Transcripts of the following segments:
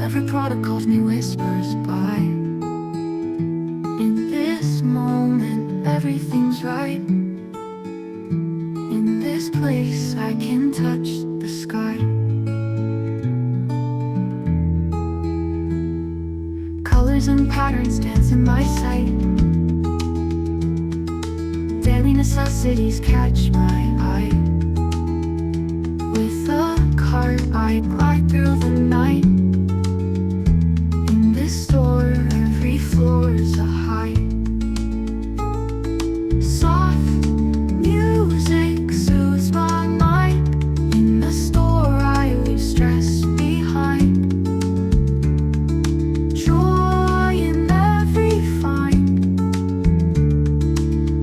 Every product calls me whispers by. In this moment, everything's right. In this place, I can touch the sky. Colors and patterns dance in my sight. Daily necessities catch my eye. With a cart, I glide through the night. In this store, every floor's a high. Soft music soothes my mind. In the store, I leave stress behind. Joy in every find,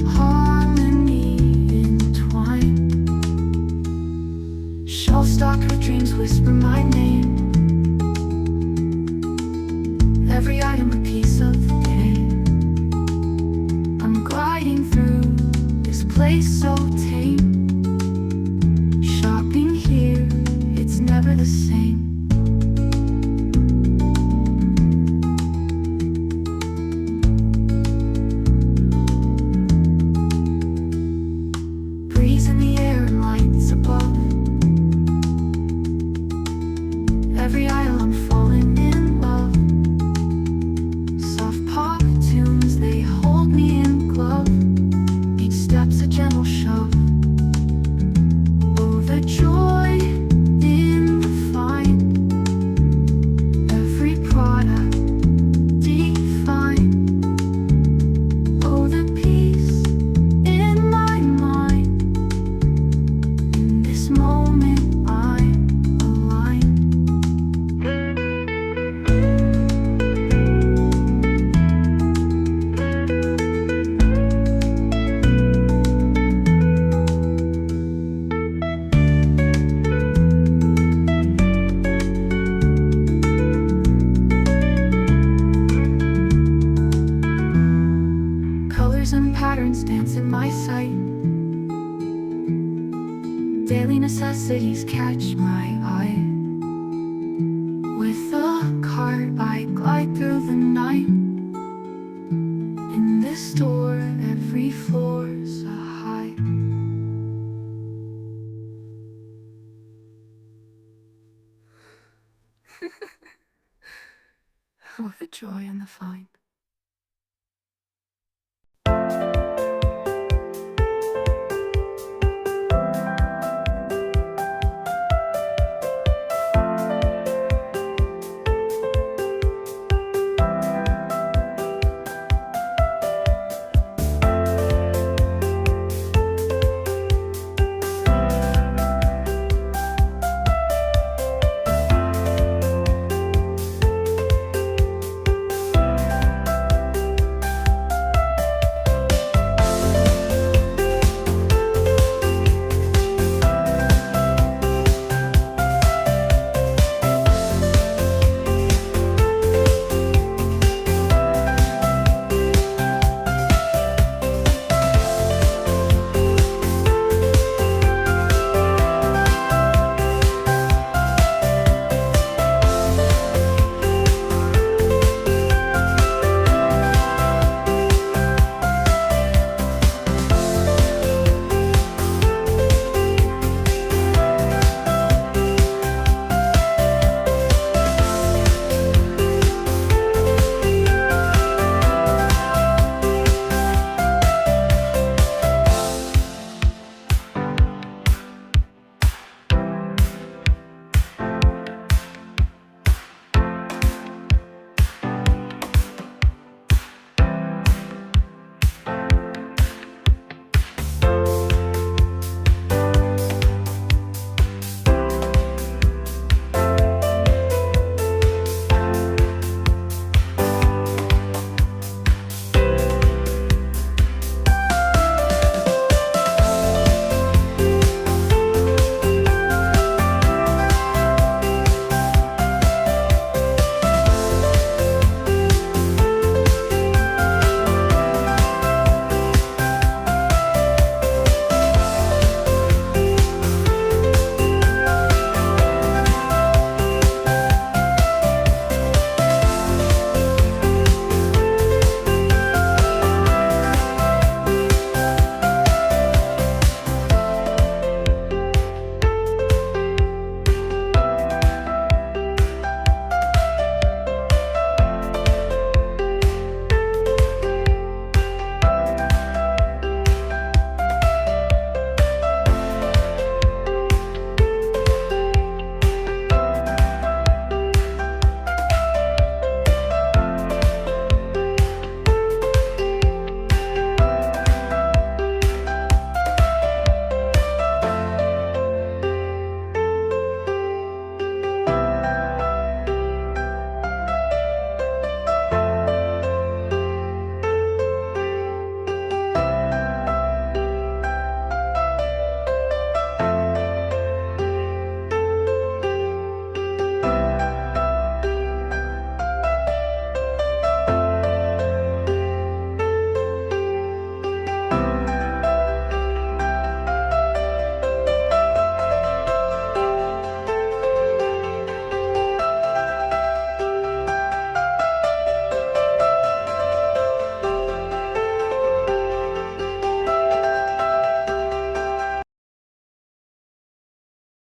harmony entwined. Shelf stocked with dreams whisper my name. Every item a piece of the day. I'm gliding through this place so tame. Shopping here, it's never the same. Breeze in the air and lights above. Every aisle I'm falling in love. Soft pop tunes, they hold me in glove. Each step's a gentle shove. Oh, the joy in the find. Every product defined. Oh, the peace in my mind. In this moment I'm aligned. Colors and patterns dance in my sight. Daily necessities catch my eye. With a cart, I glide through the night. In this store, every floor's a high. Oh, the joy and the find.